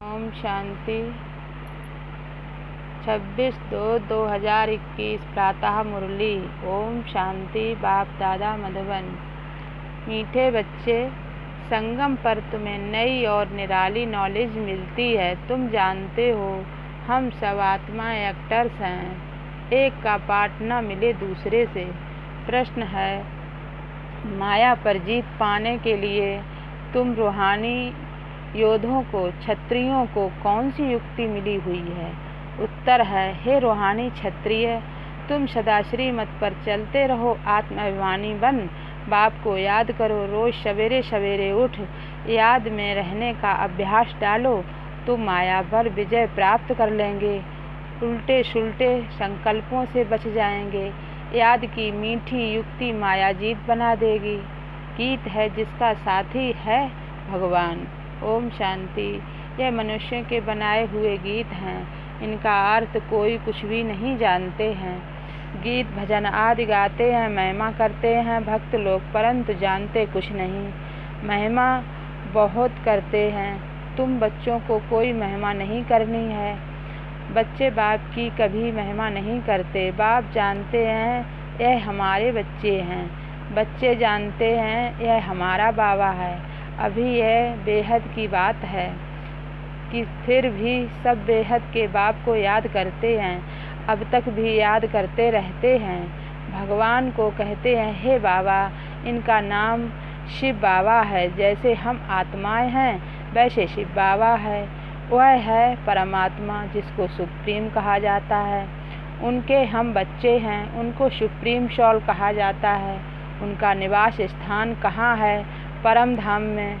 ओम शांति। 26/2/2021 प्रातः मुरली। ओम शांति। बाप दादा मधुबन। मीठे बच्चे, संगम पर तुम्हें नई और निराली नॉलेज मिलती है। तुम जानते हो हम सब आत्मा एक्टर्स हैं, एक का पार्ट न मिले दूसरे से। प्रश्न है, माया पर जीत पाने के लिए तुम रूहानी योद्धों को, क्षत्रियों को कौन सी युक्ति मिली हुई है? उत्तर है, हे रूहानी क्षत्रिय, तुम सदा श्रीमत पर चलते रहो, आत्माभिमानी बन बाप को याद करो। रोज सवेरे सवेरे उठ याद में रहने का अभ्यास डालो, तुम माया पर विजय प्राप्त कर लेंगे। उल्टे सुलटे संकल्पों से बच जाएंगे। याद की मीठी युक्ति माया जीत बना देगी। गीत है जिसका साथी है भगवान। ओम शांति। यह मनुष्य के बनाए हुए गीत हैं, इनका अर्थ कोई कुछ भी नहीं जानते हैं। गीत भजन आदि गाते हैं, महिमा करते हैं भक्त लोग, परंतु जानते कुछ नहीं। महिमा बहुत करते हैं, तुम बच्चों को कोई महिमा नहीं करनी है। बच्चे बाप की कभी महिमा नहीं करते। बाप जानते हैं यह हमारे बच्चे हैं, बच्चे जानते हैं यह हमारा बाबा है। अभी यह बेहद की बात है कि फिर भी सब बेहद के बाप को याद करते हैं, अब तक भी याद करते रहते हैं। भगवान को कहते हैं, हे बाबा, इनका नाम शिव बाबा है। जैसे हम आत्माएं हैं वैसे शिव बाबा है। वह है परमात्मा जिसको सुप्रीम कहा जाता है। उनके हम बच्चे हैं, उनको सुप्रीम सोल कहा जाता है। उनका निवास स्थान कहाँ है? परम धाम में।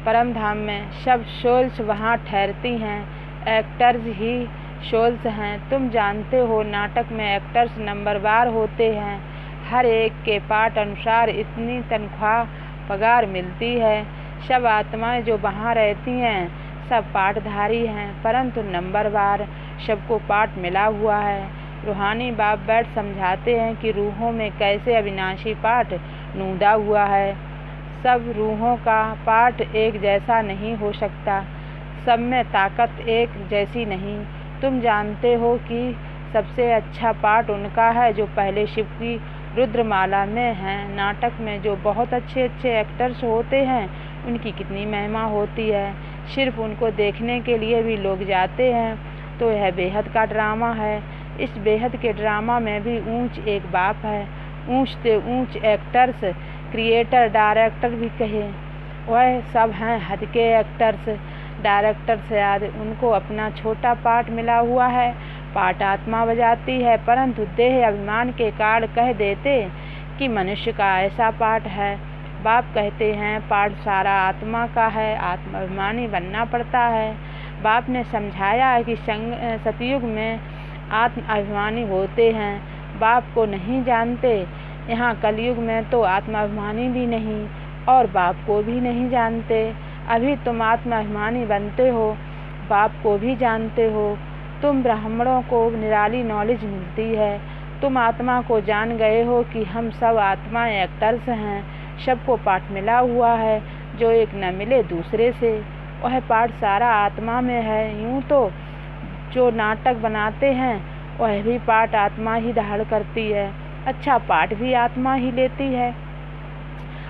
परम धाम में सब सोल्स वहाँ ठहरती हैं, एक्टर्स ही सोल्स हैं। तुम जानते हो नाटक में एक्टर्स नंबरवार होते हैं, हर एक के पार्ट अनुसार इतनी तनख्वाह पगार मिलती है। सब आत्माएं जो वहाँ रहती हैं सब पाठधारी हैं, परंतु नंबरवार सबको पाठ मिला हुआ है। रूहानी बाप बैठ समझाते हैं कि रूहों में कैसे अविनाशी पाठ नूदा हुआ है। सब रूहों का पाठ एक जैसा नहीं हो सकता, सब में ताकत एक जैसी नहीं। तुम जानते हो कि सबसे अच्छा पाठ उनका है जो पहले शिव की रुद्रमाला में हैं। नाटक में जो बहुत अच्छे अच्छे एक्टर्स होते हैं उनकी कितनी महिमा होती है, सिर्फ उनको देखने के लिए भी लोग जाते हैं। तो यह बेहद का ड्रामा है। इस बेहद के ड्रामा में भी ऊंच एक बाप है, ऊंच से ऊंच एक्टर्स, क्रिएटर, डायरेक्टर भी कहे, वह सब हैं हद के एक्टर्स, डायरेक्टर्स आदि। उनको अपना छोटा पार्ट मिला हुआ है, पार्ट आत्मा बजाती है, परंतु देह अभिमान के कारण कह देते कि मनुष्य का ऐसा पार्ट है। बाप कहते हैं पार्ट सारा आत्मा का है, आत्माभिमानी बनना पड़ता है। बाप ने समझाया है कि सतयुग में आत्म अभिमानी होते हैं, बाप को नहीं जानते। यहाँ कलयुग में तो आत्माभिमानी भी नहीं और बाप को भी नहीं जानते। अभी तुम आत्माभिमानी बनते हो, बाप को भी जानते हो। तुम ब्राह्मणों को निराली नॉलेज मिलती है। तुम आत्मा को जान गए हो कि हम सब आत्मा एक्टर्स हैं, सबको पाठ मिला हुआ है जो एक न मिले दूसरे से। वह पाठ सारा आत्मा में है। यूँ तो जो नाटक बनाते हैं वह भी पाठ आत्मा ही धारण करती है, अच्छा पाठ भी आत्मा ही लेती है।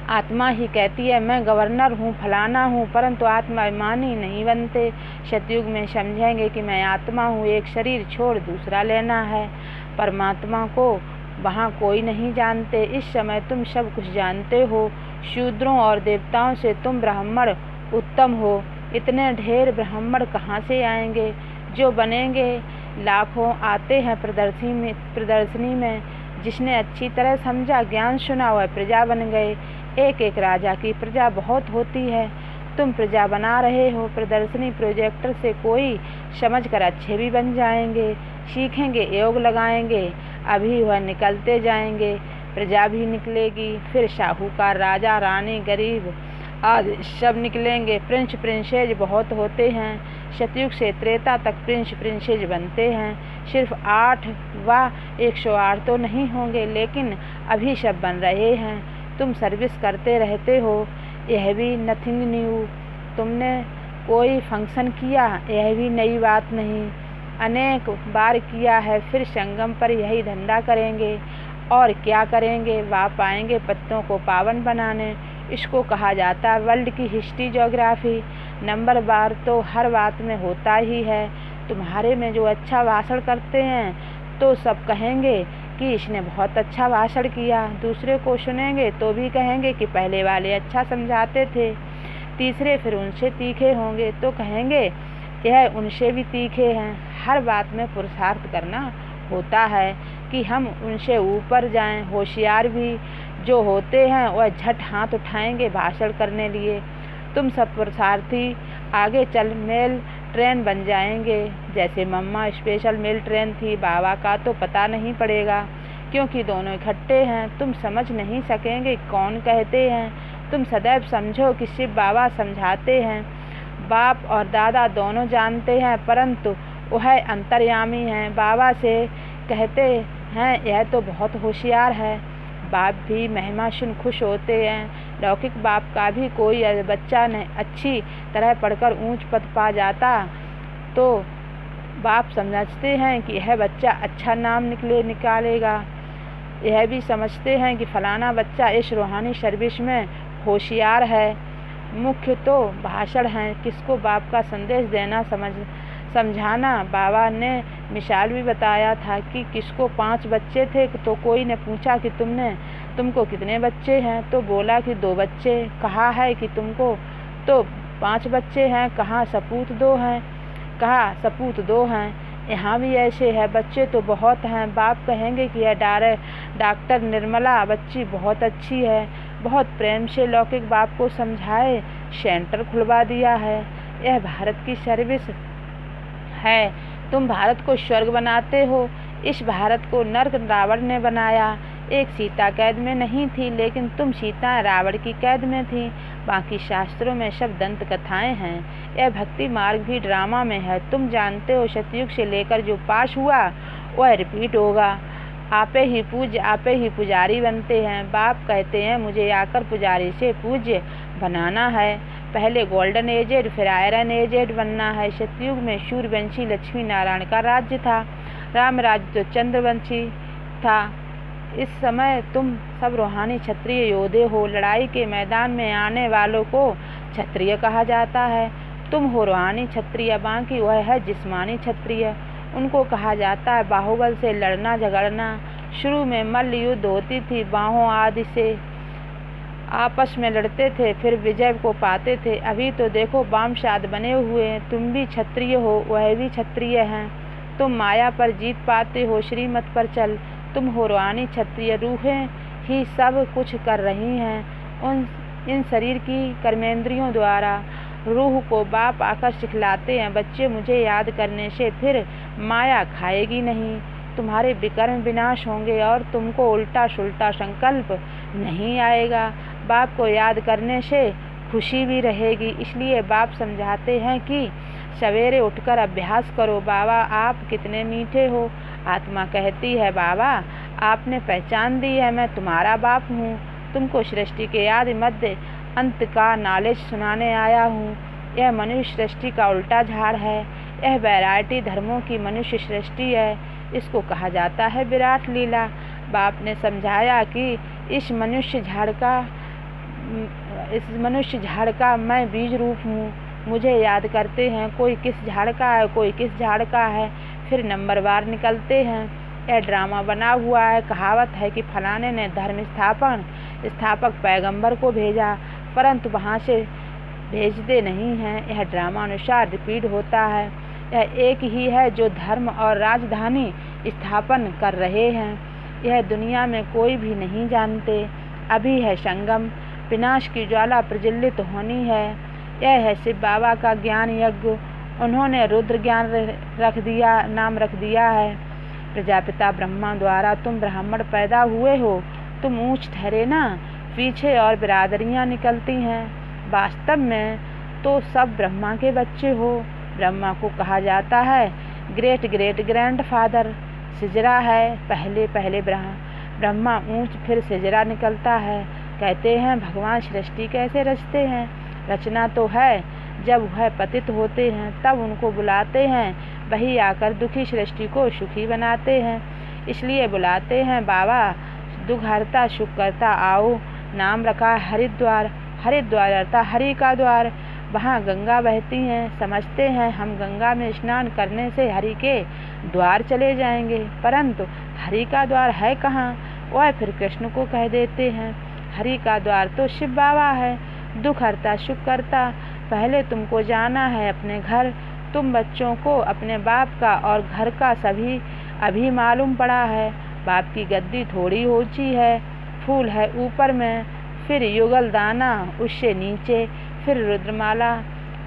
आत्मा ही कहती है मैं गवर्नर हूँ, फलाना हूँ, परंतु आत्माभिमानी नहीं बनते। सतयुग में समझेंगे कि मैं आत्मा हूँ, एक शरीर छोड़ दूसरा लेना है। परमात्मा को वहाँ कोई नहीं जानते। इस समय तुम सब कुछ जानते हो। शूद्रों और देवताओं से तुम ब्राह्मण उत्तम हो। इतने ढेर ब्राह्मण कहाँ से आएंगे? जो बनेंगे लाखों आते हैं प्रदर्शनी में। जिसने अच्छी तरह समझा, ज्ञान सुना, वह प्रजा बन गए। एक एक राजा की प्रजा बहुत होती है। तुम प्रजा बना रहे हो। प्रदर्शनी प्रोजेक्टर से कोई समझकर अच्छे भी बन जाएंगे, सीखेंगे, योग लगाएंगे, अभी वह निकलते जाएंगे, प्रजा भी निकलेगी। फिर साहूकार, राजा, रानी, गरीब आदि सब निकलेंगे। प्रिंस प्रिंसेज बहुत होते हैं। सतयुग से त्रेता तक प्रिंस प्रिंसेज बनते हैं। सिर्फ 8 व 108 तो नहीं होंगे, लेकिन अभी सब बन रहे हैं। तुम सर्विस करते रहते हो, यह भी नथिंग न्यू। तुमने कोई फंक्शन किया, यह भी नई बात नहीं, अनेक बार किया है। फिर संगम पर यही धंधा करेंगे और क्या करेंगे। बाप आएंगे पत्तों को पावन बनाने। इसको कहा जाता है वर्ल्ड की हिस्ट्री ज्योग्राफी। नंबर बार तो हर बात में होता ही है। तुम्हारे में जो अच्छा भाषण करते हैं तो सब कहेंगे कि इसने बहुत अच्छा भाषण किया। दूसरे को सुनेंगे तो भी कहेंगे कि पहले वाले अच्छा समझाते थे। तीसरे फिर उनसे तीखे होंगे तो कहेंगे यह उनसे भी तीखे हैं। हर बात में पुरुषार्थ करना होता है कि हम उनसे ऊपर जाएं। होशियार भी जो होते हैं वह झट हाथ उठाएंगे भाषण करने लिए। तुम सब पुरुषार्थी आगे चल मेल ट्रेन बन जाएंगे। जैसे मम्मा स्पेशल मेल ट्रेन थी, बाबा का तो पता नहीं पड़ेगा क्योंकि दोनों इकट्ठे हैं। तुम समझ नहीं सकेंगे कौन कहते हैं। तुम सदैव समझो कि शिव बाबा समझाते हैं। बाप और दादा दोनों जानते हैं परंतु वह अंतर्यामी हैं। बाबा से कहते हैं यह तो बहुत होशियार है। बाप भी महिमा सुन खुश होते हैं। लौकिक बाप का भी कोई बच्चा ने अच्छी तरह पढ़कर ऊंच पद पा जाता तो बाप समझते हैं कि यह बच्चा अच्छा नाम निकालेगा। यह भी समझते हैं कि फलाना बच्चा इस रूहानी सर्विस में होशियार है। मुख्य तो भाषण है, किसको बाप का संदेश देना समझाना। बाबा ने मिसाल भी बताया था कि किसको 5 बच्चे थे तो कोई ने पूछा कि तुमको कितने बच्चे हैं तो बोला कि 2 बच्चे। कहा है कि तुमको तो 5 बच्चे हैं। कहा सपूत 2 हैं। कहा सपूत 2 हैं। यहाँ भी ऐसे है, बच्चे तो बहुत हैं। बाप कहेंगे कि यह डॉक्टर निर्मला बच्ची बहुत अच्छी है। बहुत प्रेम से लौकिक बाप को समझाए सेंटर खुलवा दिया है। यह भारत की सर्विस है। तुम भारत को स्वर्ग बनाते हो। इस भारत को नर्क रावण ने बनाया। एक सीता कैद में नहीं थी लेकिन तुम सीता रावण की कैद में थी। बाकी शास्त्रों में सब दंत कथाएं हैं। यह भक्ति मार्ग भी ड्रामा में है। तुम जानते हो सतयुग से लेकर जो पास हुआ वह रिपीट होगा। आपे ही पूज्य आपे ही पुजारी बनते हैं। बाप कहते हैं मुझे आकर पुजारी से पूज्य बनाना है। पहले गोल्डन एजेड फिर आयरन एजेड बनना है। सतयुग में सूर्यवंशी लक्ष्मी नारायण का राज्य था। राम राज्य तो चंद्रवंशी था। इस समय तुम सब रूहानी क्षत्रिय योद्धे हो। लड़ाई के मैदान में आने वालों को क्षत्रिय कहा जाता है। तुम हो रूहानी क्षत्रिय, बाकी वह है जिस्मानी क्षत्रिय। उनको कहा जाता है बाहुबल से लड़ना झगड़ना। शुरू में मल्ल युद्ध होती थी, बाहों आदि से आपस में लड़ते थे फिर विजय को पाते थे। अभी तो देखो बामशाद बने हुए हैं। तुम भी क्षत्रिय हो, वह भी क्षत्रिय हैं। तुम माया पर जीत पाते हो, श्रीमत पर चल। तुम हो रूहानी क्षत्रिय। रूहें ही सब कुछ कर रही हैं इन शरीर की कर्मेंद्रियों द्वारा। रूह को बाप आकर सिखलाते हैं बच्चे मुझे याद करने से फिर माया खाएगी नहीं। तुम्हारे विकर्म विनाश होंगे और तुमको उल्टा सुल्टा संकल्प नहीं आएगा। बाप को याद करने से खुशी भी रहेगी। इसलिए बाप समझाते हैं कि सवेरे उठकर अभ्यास करो। बाबा आप कितने मीठे हो। आत्मा कहती है बाबा आपने पहचान दी है, मैं तुम्हारा बाप हूँ। तुमको सृष्टि के आदि मध्य अंत का नॉलेज सुनाने आया हूँ। यह मनुष्य सृष्टि का उल्टा झाड़ है। यह वैरायटी धर्मों की मनुष्य सृष्टि है। इसको कहा जाता है विराट लीला। बाप ने समझाया कि इस मनुष्य झाड़ का मैं बीज रूप हूँ। मुझे याद करते हैं कोई किस झाड़ का है कोई किस झाड़ का है, फिर नंबरवार निकलते हैं। यह ड्रामा बना हुआ है। कहावत है कि फलाने ने धर्म स्थापक पैगंबर को भेजा परंतु वहाँ से भेजते नहीं हैं। यह ड्रामा अनुसार रिपीट होता है। यह एक ही है जो धर्म और राजधानी स्थापन कर रहे हैं। यह दुनिया में कोई भी नहीं जानते। अभी है संगम, विनाश की ज्वाला प्रज्वलित होनी है। यह है शिव बाबा का ज्ञान यज्ञ। उन्होंने रुद्र ज्ञान नाम रख दिया है। प्रजापिता ब्रह्मा द्वारा तुम ब्राह्मण पैदा हुए हो। तुम ऊंच ठहरे ना, पीछे और बिरादरियां निकलती हैं। वास्तव में तो सब ब्रह्मा के बच्चे हो। ब्रह्मा को कहा जाता है ग्रेट ग्रेट ग्रैंडफादर। सिजरा है पहले ब्रह्मा ऊंच फिर सिजरा निकलता है। कहते हैं भगवान सृष्टि कैसे रचते हैं। रचना तो है जब वह पतित होते हैं तब उनको बुलाते हैं, वही आकर दुखी सृष्टि को सुखी बनाते हैं। इसलिए बुलाते हैं बाबा दुख हरता सुख करता आओ। नाम रखा हरिद्वार, हरिद्वार अर्थात हरि का द्वार। वहाँ गंगा बहती हैं, समझते हैं हम गंगा में स्नान करने से हरि के द्वार चले जाएंगे, परंतु हरि का द्वार है कहाँ? वह फिर कृष्ण को कह देते हैं। हरि का द्वार तो शिव बाबा है, दुख हरता सुख करता। पहले तुमको जाना है अपने घर। तुम बच्चों को अपने बाप का और घर का सभी अभी मालूम पड़ा है। बाप की गद्दी थोड़ी ऊंची है, फूल है ऊपर में, फिर युगल दाना उससे नीचे, फिर रुद्रमाला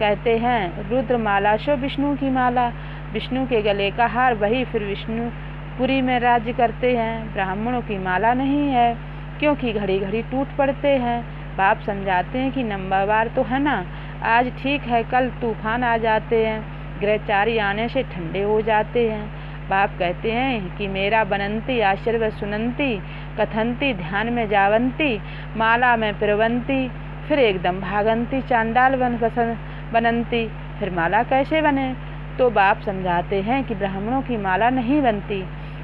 कहते हैं। रुद्रमाला सो विष्णु की माला, विष्णु के गले का हार, वही फिर विष्णुपुरी में राज्य करते हैं। ब्राह्मणों की माला नहीं है, क्योंकि घड़ी घड़ी टूट पड़ते हैं। बाप समझाते हैं कि नंबरवार तो है ना, आज ठीक है कल तूफान आ जाते हैं, ग्रहचारी आने से ठंडे हो जाते हैं। बाप कहते हैं कि मेरा बनंती आशीर्वाद सुनंती, कथंती ध्यान में जावंती, माला में प्रवंती, फिर एकदम भागंती, चांडाल बनंती। फिर माला कैसे बने? तो बाप समझाते हैं कि ब्राह्मणों की माला नहीं बनती,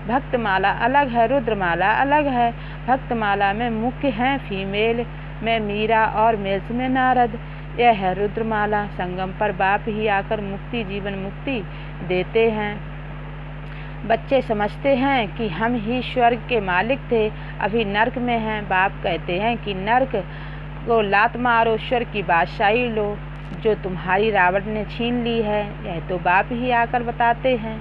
भक्त माला अलग है, रुद्रमाला अलग है। भक्त माला में मुख्य हैं फीमेल में मीरा और मेल्स में नारद। यह है रुद्रमाला। संगम पर बाप ही आकर मुक्ति जीवन मुक्ति देते हैं। बच्चे समझते हैं कि हम ही स्वर्ग के मालिक थे, अभी नर्क में हैं। बाप कहते हैं कि नर्क को लात मारो, स्वर्ग की बादशाही लो, जो तुम्हारी रावण ने छीन ली है। यह तो बाप ही आकर बताते हैं।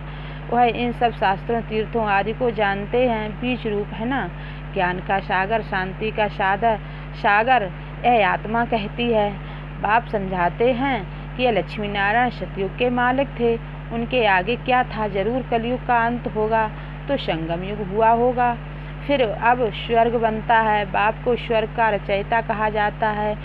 वह इन सब शास्त्रों तीर्थों आदि को जानते हैं। बीज रूप है ना, ज्ञान का सागर, शांति का सागर, यह आत्मा कहती है। बाप समझाते हैं कि यह लक्ष्मी नारायण सतयुग के मालिक थे, उनके आगे क्या था? जरूर कलयुग का अंत होगा तो संगम युग हुआ होगा, फिर अब स्वर्ग बनता है। बाप को स्वर्ग का रचयिता कहा जाता है,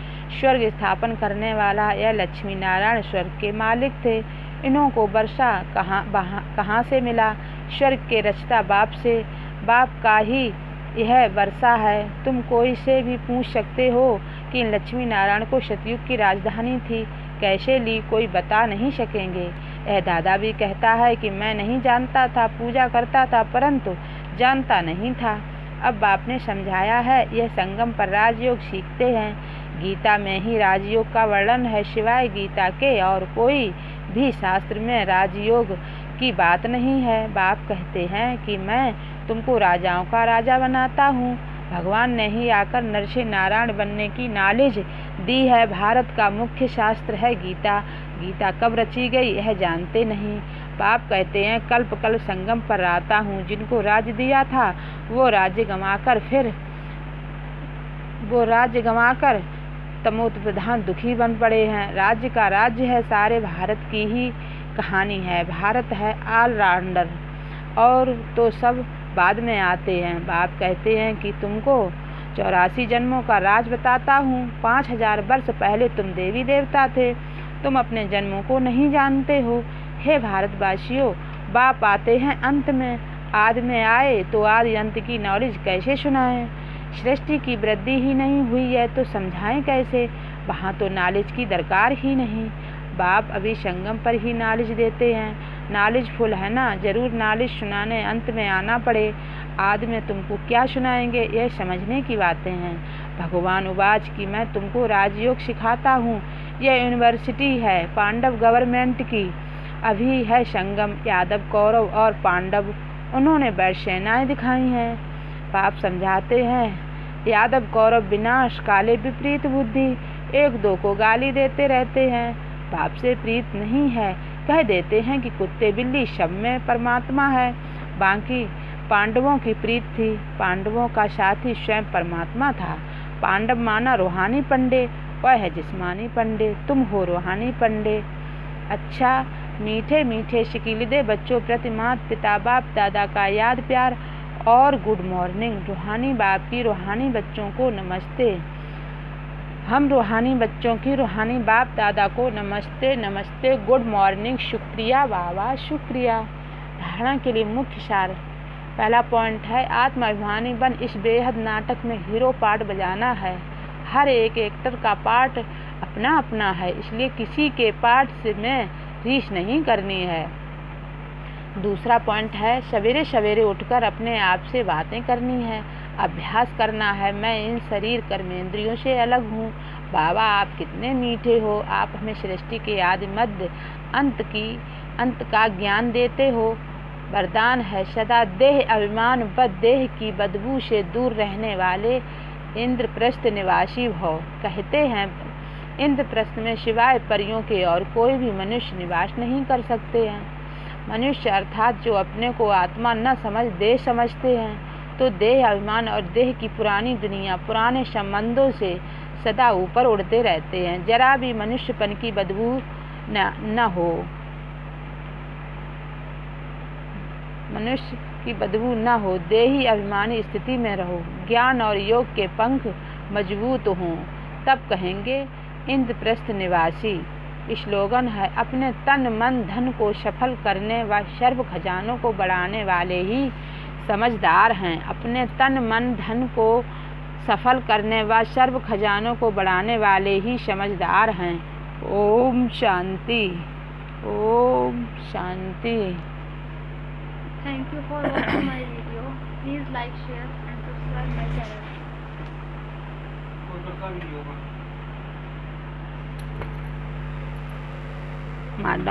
स्वर्ग स्थापन करने वाला। यह लक्ष्मी नारायण स्वर्ग के मालिक थे। इन्हों को वर्षा कहाँ से मिला? स्वर्ग के रचता बाप से, बाप का ही यह वर्षा है। तुम कोई से भी पूछ सकते हो कि लक्ष्मी नारायण को सतयुग की राजधानी थी, कैसे ली? कोई बता नहीं सकेंगे। यह दादा भी कहता है कि मैं नहीं जानता था, पूजा करता था परंतु जानता नहीं था। अब बाप ने समझाया है। यह संगम पर राजयोग सीखते हैं। गीता में ही राजयोग का वर्णन है, सिवाय गीता के और कोई भी शास्त्र में राजयोग की बात नहीं है। बाप कहते हैं कि मैं तुमको राजाओं का राजा बनाता हूँ। भगवान ने ही आकर नरसिंह नारायण बनने की नॉलेज दी है। भारत का मुख्य शास्त्र है गीता। गीता कब रची गई यह जानते नहीं। बाप कहते हैं कल्प कल्प संगम पर आता हूँ। जिनको राज्य दिया था वो राज्य गंवाकर तमोत प्रधान दुखी बन पड़े हैं। राज्य का राज्य है, सारे भारत की ही कहानी है। भारत है ऑलराउंडर, और तो सब बाद में आते हैं। बाप कहते हैं कि तुमको 84 जन्मों का राज बताता हूँ। 5000 वर्ष पहले तुम देवी देवता थे, तुम अपने जन्मों को नहीं जानते हो। हे भारतवासियों, बाप आते हैं अंत में। आदि में आए तो आदि अंत की नॉलेज कैसे सुनाएं? सृष्टि की वृद्धि ही नहीं हुई है तो समझाएं कैसे? वहाँ तो नॉलेज की दरकार ही नहीं। बाप अभी संगम पर ही नॉलेज देते हैं। नॉलेज फुल है ना, जरूर नॉलेज सुनाने अंत में आना पड़े। आदि में तुमको क्या सुनाएंगे, यह समझने की बातें हैं। भगवान उवाच की मैं तुमको राजयोग सिखाता हूँ। यह यूनिवर्सिटी है पांडव गवर्नमेंट की। अभी है संगम, यादव कौरव और पांडव, उन्होंने बैठ सेनाएँ दिखाई हैं। बाप समझाते हैं यादव कौरव विनाश काले विपरीत बुद्धि, एक दो को गाली देते रहते हैं। बाप से प्रीत नहीं है, कह देते हैं कि कुत्ते बिल्ली सब में परमात्मा है। बाकी पांडवों की प्रीत थी। पांडवों का साथी स्वयं परमात्मा था। पांडव माना रूहानी पंडे, वह है जिस्मानी पंडे, तुम हो रूहानी पंडे। अच्छा मीठे मीठे शिकीलिदे बच्चों प्रति माता पिता बाप दादा का याद प्यार और गुड मॉर्निंग। रूहानी बाप की रूहानी बच्चों को नमस्ते। हम रूहानी बच्चों की रूहानी बाप दादा को नमस्ते नमस्ते, गुड मॉर्निंग, शुक्रिया बाबा शुक्रिया। धारणा के लिए मुख्य सार। पहला पॉइंट है आत्माभिमानी बन इस बेहद नाटक में हीरो पार्ट बजाना है। हर एक एक्टर का पार्ट अपना अपना है, इसलिए किसी के पाठ से में रीस नहीं करनी है। दूसरा पॉइंट है, सवेरे सवेरे उठकर अपने आप से बातें करनी है, अभ्यास करना है। मैं इन शरीर कर्मेंद्रियों से अलग हूँ। बाबा आप कितने मीठे हो, आप हमें सृष्टि के आदि मध्य अंत का ज्ञान देते हो। वरदान है, सदा देह अभिमान व देह की बदबू से दूर रहने वाले इंद्रप्रस्थ निवासी भव। कहते हैं इंद्रप्रस्थ में सिवाय परियों के और कोई भी मनुष्य निवास नहीं कर सकते हैं। मनुष्य अर्थात जो अपने को आत्मा न समझ देह समझते हैं, तो देह अभिमान और देह की पुरानी दुनिया, पुराने संबंधों से सदा ऊपर उड़ते रहते हैं। जरा भी मनुष्यपन की बदबू न हो, मनुष्य की बदबू न हो, देही अभिमानी स्थिति में रहो, ज्ञान और योग के पंख मजबूत हों, तब कहेंगे इंद्रप्रस्थ निवासी। स्लोगन है, अपने तन मन धन को सफल करने व सर्व खजानों को बढ़ाने वाले ही समझदार हैं। अपने तन मन धन को सफल करने व सर्व खजानों को बढ़ाने वाले ही समझदार हैं। Om Shanti, Om Shanti. Thank you for watching my video. Please like, share and subscribe my channel. मादा